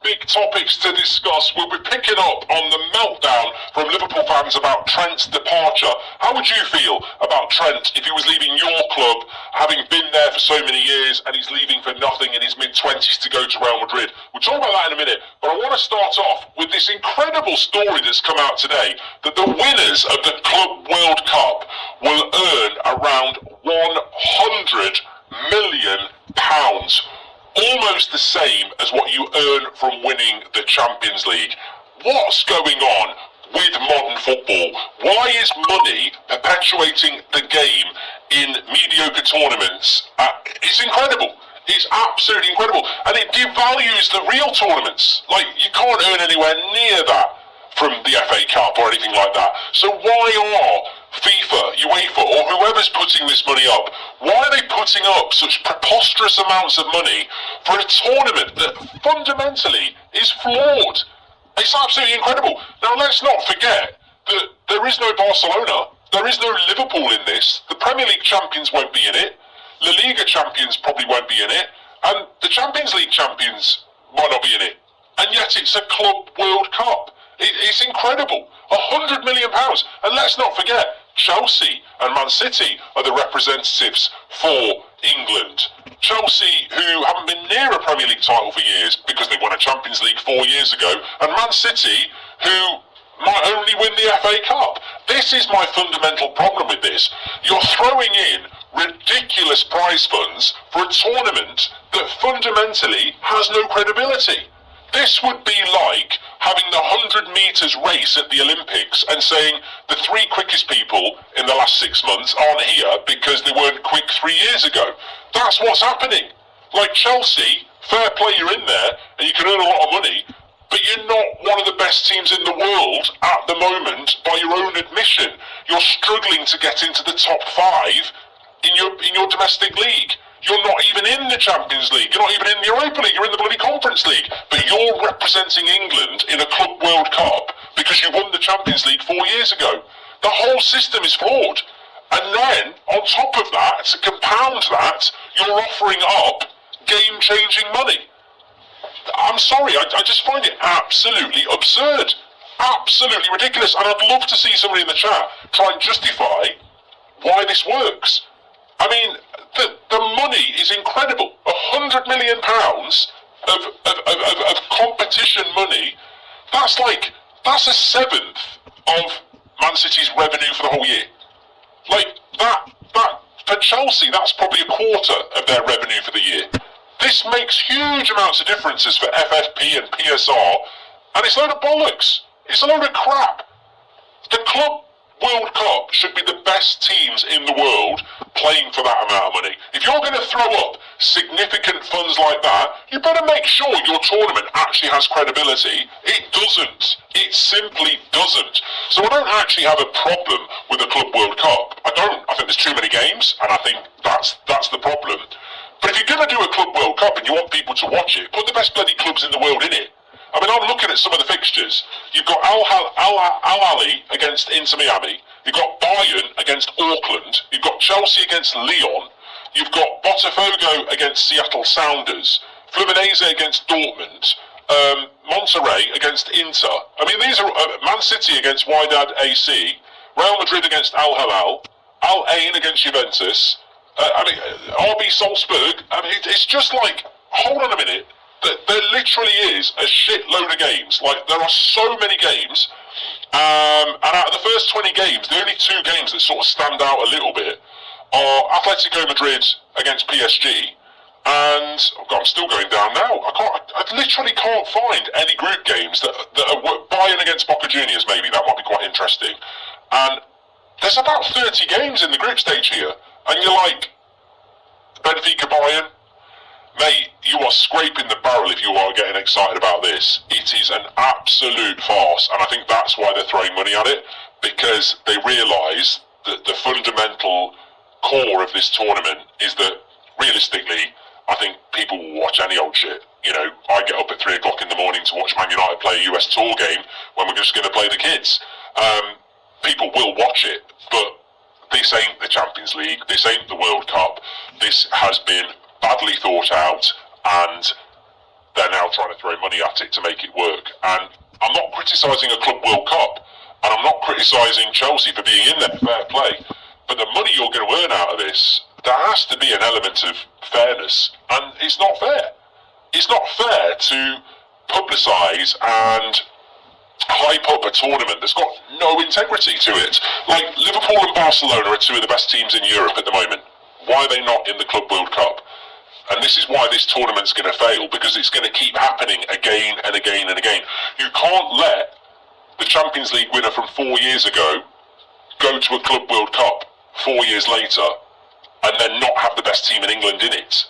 big topics to discuss. We'll be picking up on the meltdown from Liverpool fans about Trent's departure. How would you feel about Trent if he was leaving your club, having been there for so many years, and he's leaving for nothing in his mid-20s to go to Real Madrid? We'll talk about that in a minute, but I want to start off with this incredible story that's come out today, that the winners of the Club World Cup will earn around £100 million, almost the same as what you earn from winning the Champions League. What's going on with modern football? Why is money perpetuating the game in mediocre tournaments? It's incredible. It's absolutely incredible. And it devalues the real tournaments. Like, you can't earn anywhere near that from the FA Cup or anything like that. So why are FIFA, UEFA, or whoever's putting this money up, why are they putting up such preposterous amounts of money for a tournament that fundamentally is flawed? It's absolutely incredible. Now, let's not forget that there is no Barcelona, there is no Liverpool in this, the Premier League champions won't be in it, La Liga champions probably won't be in it, and the Champions League champions might not be in it. And yet it's a Club World Cup. It's incredible. £100 million. And let's not forget, Chelsea and Man City are the representatives for England. Chelsea, who haven't been near a Premier League title for years because they won a Champions League 4 years ago, and Man City, who might only win the FA Cup. This is my fundamental problem with this. You're throwing in ridiculous prize funds for a tournament that fundamentally has no credibility. This would be like having the 100 metres race at the Olympics and saying the 3 quickest people in the last 6 months aren't here because they weren't quick 3 years ago. That's what's happening. Like Chelsea, fair play, you're in there and you can earn a lot of money, but you're not one of the best teams in the world at the moment by your own admission. You're struggling to get into the top 5 in your domestic league. You're not even in the Champions League. You're not even in the Europa League. You're in the bloody Conference League. But you're representing England in a Club World Cup because you won the Champions League 4 years ago. The whole system is flawed. And then, on top of that, to compound that, you're offering up game-changing money. I'm sorry, I just find it absolutely absurd. Absolutely ridiculous. And I'd love to see somebody in the chat try and justify why this works. I mean, the money is incredible. £100 million of competition money. That's a seventh of Man City's revenue for the whole year. Like that for Chelsea, that's probably a quarter of their revenue for the year. This makes huge amounts of differences for FFP and PSR, and it's a load of bollocks. It's a load of crap. The Club World Cup should be the best teams in the world playing for that amount of money. If you're going to throw up significant funds like that, you better make sure your tournament actually has credibility. It doesn't. It simply doesn't. So I don't actually have a problem with the Club World Cup. I don't. I think there's too many games, and I think that's the problem. But if you're going to do a Club World Cup and you want people to watch it, put the best bloody clubs in the world in it. I mean, I'm looking at some of the fixtures. You've got Al Ahly against Inter Miami. You've got Bayern against Auckland. You've got Chelsea against Lyon. You've got Botafogo against Seattle Sounders. Fluminense against Dortmund. Monterrey against Inter. I mean, these are Man City against Wydad AC. Real Madrid against Al Hilal. Al Ain against Juventus. RB Salzburg. I mean, it's just like, hold on a minute. There literally is a shitload of games. Like, there are so many games, and out of the first 20 games, the only 2 games that sort of stand out a little bit are Atletico Madrid against PSG, and oh God, I'm still going down now. I literally can't find any group games that are Bayern against Boca Juniors. Maybe that might be quite interesting. And there's about 30 games in the group stage here, and you're like, Benfica Bayern. Mate, you are scraping the barrel if you are getting excited about this. It is an absolute farce, and I think that's why they're throwing money at it, because they realise that the fundamental core of this tournament is that, realistically, I think people will watch any old shit. You know, I get up at 3 o'clock in the morning to watch Man United play a US Tour game when we're just going to play the kids. People will watch it, but this ain't the Champions League, this ain't the World Cup. This has been badly thought out, and they're now trying to throw money at it to make it work. And I'm not criticising a Club World Cup, and I'm not criticising Chelsea for being in there, fair play. But the money you're going to earn out of this, there has to be an element of fairness, and it's not fair. It's not fair to publicise and hype up a tournament that's got no integrity to it. Like, Liverpool and Barcelona are two of the best teams in Europe at the moment. Why are they not in the Club World Cup? And this is why this tournament's going to fail, because it's going to keep happening again and again and again. You can't let the Champions League winner from 4 years ago go to a Club World Cup 4 years later and then not have the best team in England in it.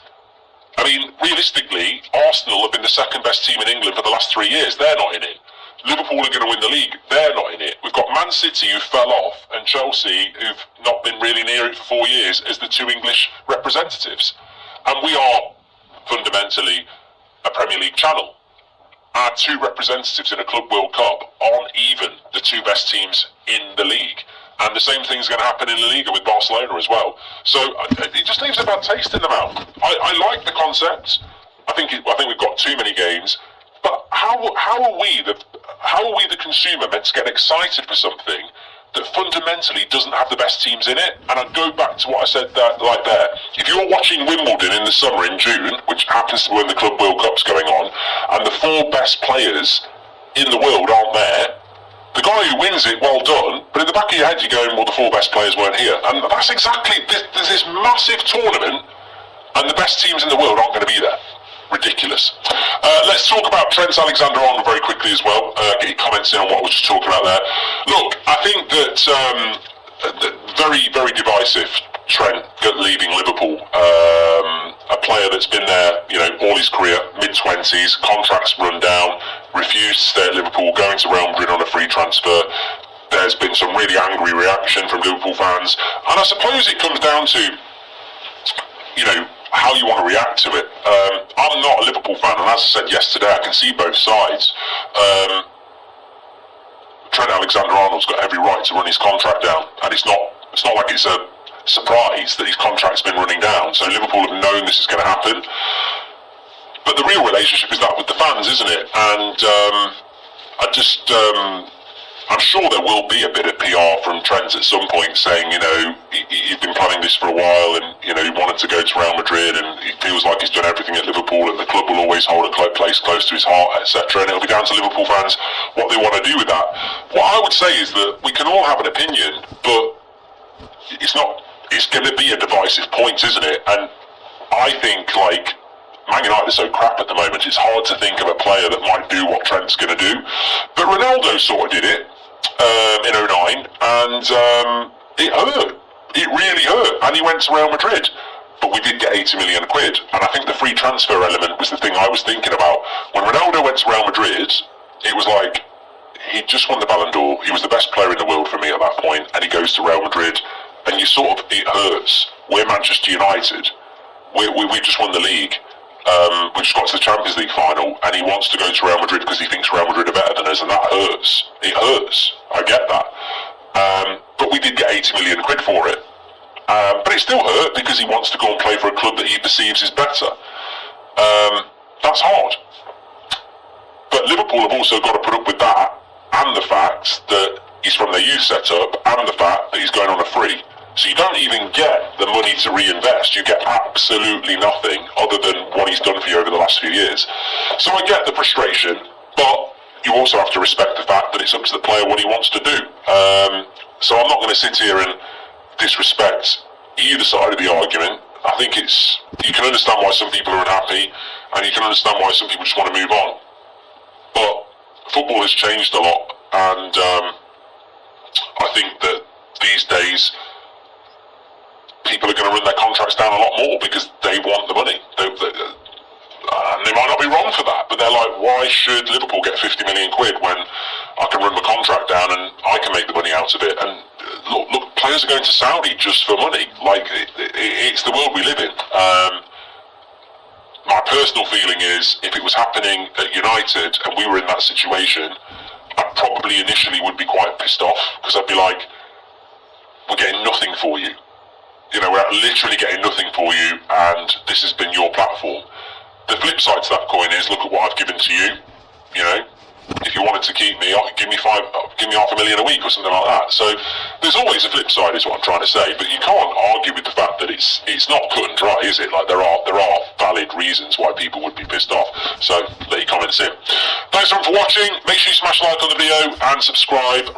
I mean, realistically, Arsenal have been the second best team in England for the last 3 years. They're not in it. Liverpool are going to win the league. They're not in it. We've got Man City, who fell off, and Chelsea, who've not been really near it for 4 years, as the two English representatives. And we are fundamentally a Premier League channel. Our two representatives in a Club World Cup aren't even the two best teams in the league. And the same thing's going to happen in La Liga with Barcelona as well. So it just leaves a bad taste in the mouth. I like the concept. I think we've got too many games. But how are we the consumer meant to get excited for something that fundamentally doesn't have the best teams in it? And I go back to what I said there. If you're watching Wimbledon in the summer in June, which happens to be when the Club World Cup's going on, and the 4 best players in the world aren't there, the guy who wins it, well done, but in the back of your head you're going, well, the 4 best players weren't here. And that's exactly, there's this massive tournament, and the best teams in the world aren't going to be there. Ridiculous. Let's talk about Trent Alexander-Arnold very quickly as well. Get your comments in on what we were just talking about there. Look, I think that very, very divisive, Trent leaving Liverpool. A player that's been there, all his career, mid-20s, contracts run down, refused to stay at Liverpool, going to Real Madrid on a free transfer. There's been some really angry reaction from Liverpool fans, and I suppose it comes down to, how you want to react to it. I'm not a Liverpool fan, and as I said yesterday, I can see both sides. Trent Alexander-Arnold's got every right to run his contract down, and it's not like it's a surprise that his contract's been running down. So Liverpool have known this is going to happen. But the real relationship is that with the fans, isn't it? And I'm sure there will be a bit of PR from Trent at some point saying, he's been planning this for a while, and he wanted to go to Real Madrid, and he feels like he's done everything at Liverpool, and the club will always hold a place close to his heart, etc. And it'll be down to Liverpool fans what they want to do with that. What I would say is that we can all have an opinion, but it's going to be a divisive point, isn't it? And I think, Man United are so crap at the moment, it's hard to think of a player that might do what Trent's going to do. But Ronaldo sort of did it in 2009, and it hurt. It really hurt. And he went to Real Madrid. But we did get 80 million quid. And I think the free transfer element was the thing I was thinking about. When Ronaldo went to Real Madrid, it was like, he just won the Ballon d'Or. He was the best player in the world for me at that point. And he goes to Real Madrid, and it hurts. We're Manchester United. We just won the league. We just got to the Champions League final, and he wants to go to Real Madrid because he thinks Real Madrid are better than us, and that hurts. It hurts. I get that. But we did get 80 million quid for it. But it still hurt because he wants to go and play for a club that he perceives is better. That's hard. But Liverpool have also got to put up with that, and the fact that he's from their youth setup, and the fact that he's going on a free. So you don't even get the money to reinvest. You get absolutely nothing other than what he's done for you over the last few years. So I get the frustration, but you also have to respect the fact that it's up to the player what he wants to do. So I'm not going to sit here and disrespect either side of the argument. I think you can understand why some people are unhappy, and you can understand why some people just want to move on. But football has changed a lot, and I think that these days people are going to run their contracts down a lot more because they want the money. And they might not be wrong for that, but they're like, why should Liverpool get 50 million quid when I can run my contract down and I can make the money out of it? And look, players are going to Saudi just for money. It's the world we live in. My personal feeling is, if it was happening at United and we were in that situation, I probably initially would be quite pissed off, because I'd be like, we're getting nothing for you. We're literally getting nothing for you, and this has been your platform. the flip side to that coin is, look at what I've given to you. You know, if you wanted to keep me, give me $500,000 a week or something like that. So there's always a flip side, is what I'm trying to say. But you can't argue with the fact that it's not cut and dry, is it? Like there are valid reasons why people would be pissed off. So let your comments in. Thanks everyone for watching. Make sure you smash like on the video and subscribe.